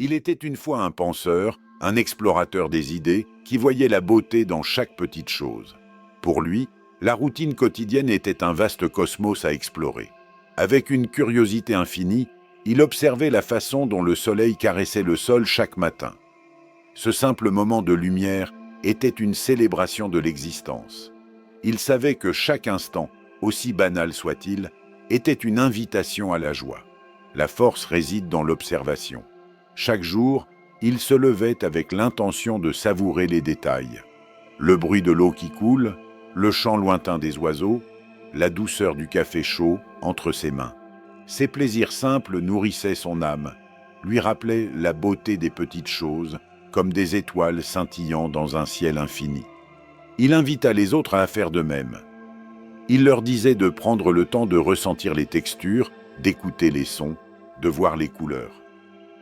Il était une fois un penseur, un explorateur des idées, qui voyait la beauté dans chaque petite chose. Pour lui, la routine quotidienne était un vaste cosmos à explorer. Avec une curiosité infinie, il observait la façon dont le soleil caressait le sol chaque matin. Ce simple moment de lumière était une célébration de l'existence. Il savait que chaque instant, aussi banal soit-il, était une invitation à la joie. La force réside dans l'observation. Chaque jour, il se levait avec l'intention de savourer les détails. Le bruit de l'eau qui coule, le chant lointain des oiseaux, la douceur du café chaud entre ses mains. Ces plaisirs simples nourrissaient son âme, lui rappelaient la beauté des petites choses, comme des étoiles scintillant dans un ciel infini. Il invita les autres à faire de même. Il leur disait de prendre le temps de ressentir les textures, d'écouter les sons, de voir les couleurs.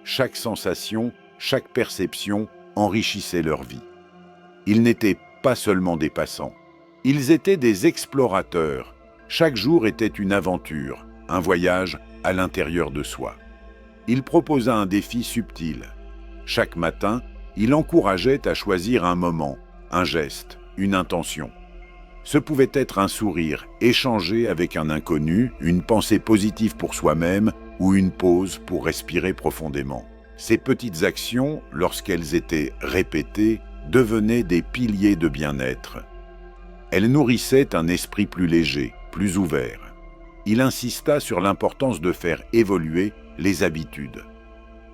Chaque sensation, chaque perception enrichissait leur vie. Ils n'étaient pas seulement des passants. Ils étaient des explorateurs. Chaque jour était une aventure, un voyage à l'intérieur de soi. Il proposa un défi subtil. Chaque matin, il encourageait à choisir un moment, un geste, une intention. Ce pouvait être un sourire, échangé avec un inconnu, une pensée positive pour soi-même ou une pause pour respirer profondément. Ces petites actions, lorsqu'elles étaient répétées, devenaient des piliers de bien-être. Elles nourrissaient un esprit plus léger, plus ouvert. Il insista sur l'importance de faire évoluer les habitudes.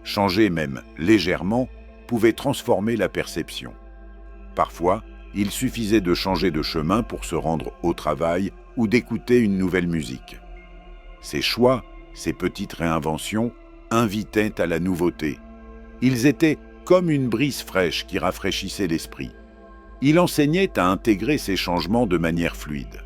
Changer même légèrement pouvait transformer la perception. Parfois, il suffisait de changer de chemin pour se rendre au travail ou d'écouter une nouvelle musique. Ces choix, ces petites réinventions, invitaient à la nouveauté. Ils étaient comme une brise fraîche qui rafraîchissait l'esprit. Il enseignait à intégrer ces changements de manière fluide.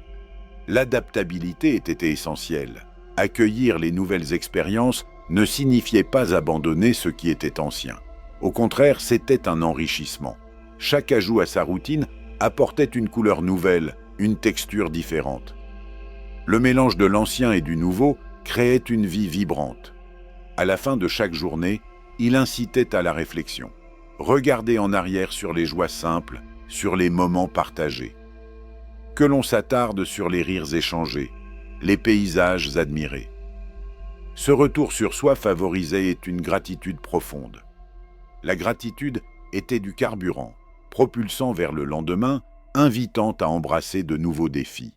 L'adaptabilité était essentielle. Accueillir les nouvelles expériences ne signifiait pas abandonner ce qui était ancien. Au contraire, c'était un enrichissement. Chaque ajout à sa routine apportait une couleur nouvelle, une texture différente. Le mélange de l'ancien et du nouveau créait une vie vibrante. À la fin de chaque journée, il incitait à la réflexion. Regarder en arrière sur les joies simples, sur les moments partagés. Que l'on s'attarde sur les rires échangés, les paysages admirés. Ce retour sur soi favorisait une gratitude profonde. La gratitude était du carburant, propulsant vers le lendemain, invitant à embrasser de nouveaux défis.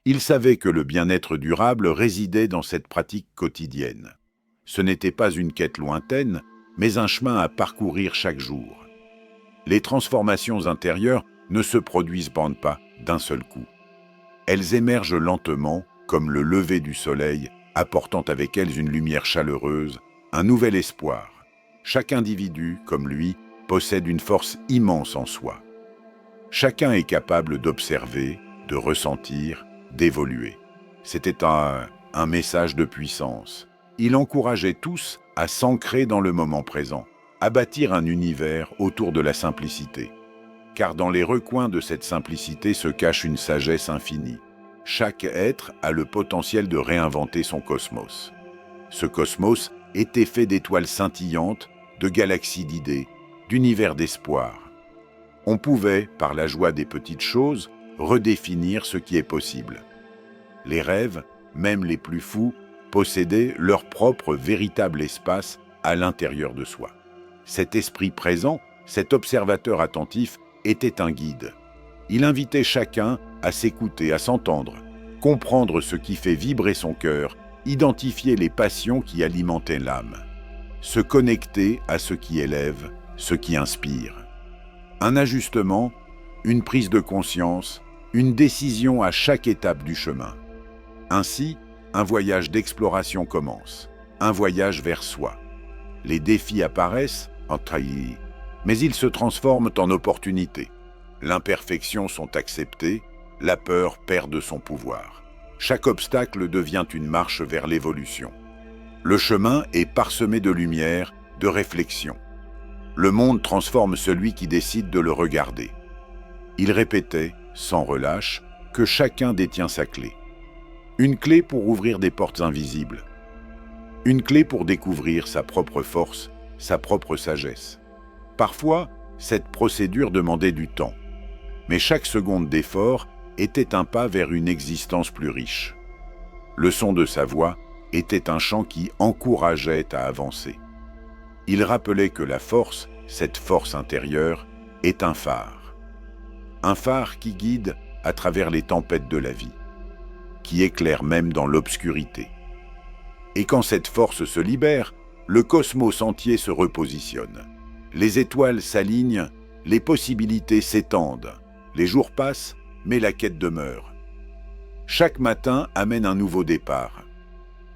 Il savait que le bien-être durable résidait dans cette pratique quotidienne. Ce n'était pas une quête lointaine, mais un chemin à parcourir chaque jour. Les transformations intérieures ne se produisent pas d'un seul coup. Elles émergent lentement, comme le lever du soleil, apportant avec elles une lumière chaleureuse, un nouvel espoir. Chaque individu, comme lui, possède une force immense en soi. Chacun est capable d'observer, de ressentir, d'évoluer. C'était un message de puissance. Il encourageait tous à s'ancrer dans le moment présent, à bâtir un univers autour de la simplicité. Car dans les recoins de cette simplicité se cache une sagesse infinie. Chaque être a le potentiel de réinventer son cosmos. Ce cosmos était fait d'étoiles scintillantes, de galaxies d'idées, d'univers d'espoir. On pouvait, par la joie des petites choses, redéfinir ce qui est possible. Les rêves, même les plus fous, possédaient leur propre véritable espace à l'intérieur de soi. Cet esprit présent, cet observateur attentif, était un guide. Il invitait chacun à s'écouter, à s'entendre, comprendre ce qui fait vibrer son cœur, identifier les passions qui alimentaient l'âme, se connecter à ce qui élève, ce qui inspire. Un ajustement, une prise de conscience, une décision à chaque étape du chemin. Ainsi, un voyage d'exploration commence, un voyage vers soi. Les défis apparaissent, mais ils se transforment en opportunités. L'imperfection sont acceptées, la peur perd de son pouvoir. Chaque obstacle devient une marche vers l'évolution. Le chemin est parsemé de lumière, de réflexion. Le monde transforme celui qui décide de le regarder. Il répétait, sans relâche, que chacun détient sa clé. Une clé pour ouvrir des portes invisibles. Une clé pour découvrir sa propre force sa propre sagesse. Parfois, cette procédure demandait du temps, mais chaque seconde d'effort était un pas vers une existence plus riche. Le son de sa voix était un chant qui encourageait à avancer. Il rappelait que la force, cette force intérieure, est un phare. Un phare qui guide à travers les tempêtes de la vie, qui éclaire même dans l'obscurité. Et quand cette force se libère, le cosmos entier se repositionne. Les étoiles s'alignent, les possibilités s'étendent. Les jours passent, mais la quête demeure. Chaque matin amène un nouveau départ.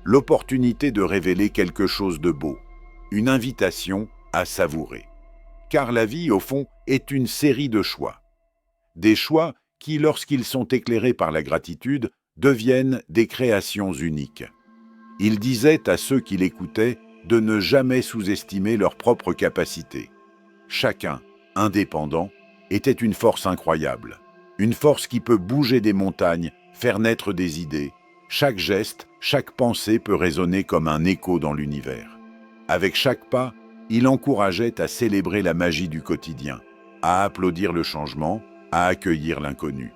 L'opportunité de révéler quelque chose de beau, une invitation à savourer. Car la vie, au fond, est une série de choix. Des choix qui, lorsqu'ils sont éclairés par la gratitude, deviennent des créations uniques. Il disait à ceux qui l'écoutaient de ne jamais sous-estimer leurs propres capacités. Chacun, indépendant, était une force incroyable. Une force qui peut bouger des montagnes, faire naître des idées. Chaque geste, chaque pensée peut résonner comme un écho dans l'univers. Avec chaque pas, il encourageait à célébrer la magie du quotidien, à applaudir le changement, à accueillir l'inconnu.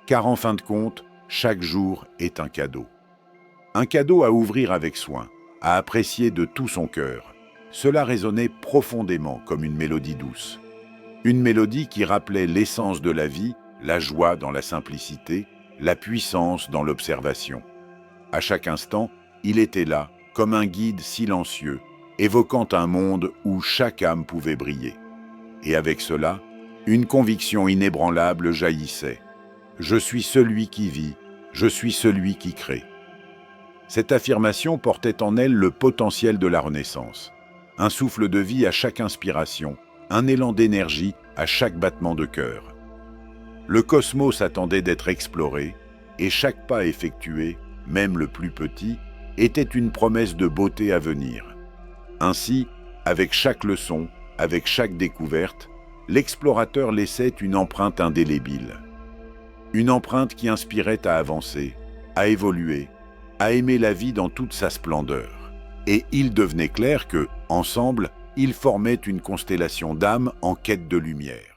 Car en fin de compte, chaque jour est un cadeau. Un cadeau à ouvrir avec soin, à apprécier de tout son cœur. Cela résonnait profondément comme une mélodie douce. Une mélodie qui rappelait l'essence de la vie, la joie dans la simplicité, la puissance dans l'observation. À chaque instant, il était là, comme un guide silencieux, évoquant un monde où chaque âme pouvait briller. Et avec cela, une conviction inébranlable jaillissait. Je suis celui qui vit, je suis celui qui crée. Cette affirmation portait en elle le potentiel de la Renaissance. Un souffle de vie à chaque inspiration, un élan d'énergie à chaque battement de cœur. Le cosmos attendait d'être exploré, et chaque pas effectué, même le plus petit, était une promesse de beauté à venir. Ainsi, avec chaque leçon, avec chaque découverte, l'explorateur laissait une empreinte indélébile. Une empreinte qui inspirait à avancer, à évoluer, à aimer la vie dans toute sa splendeur. Et il devenait clair que, ensemble, ils formaient une constellation d'âmes en quête de lumière.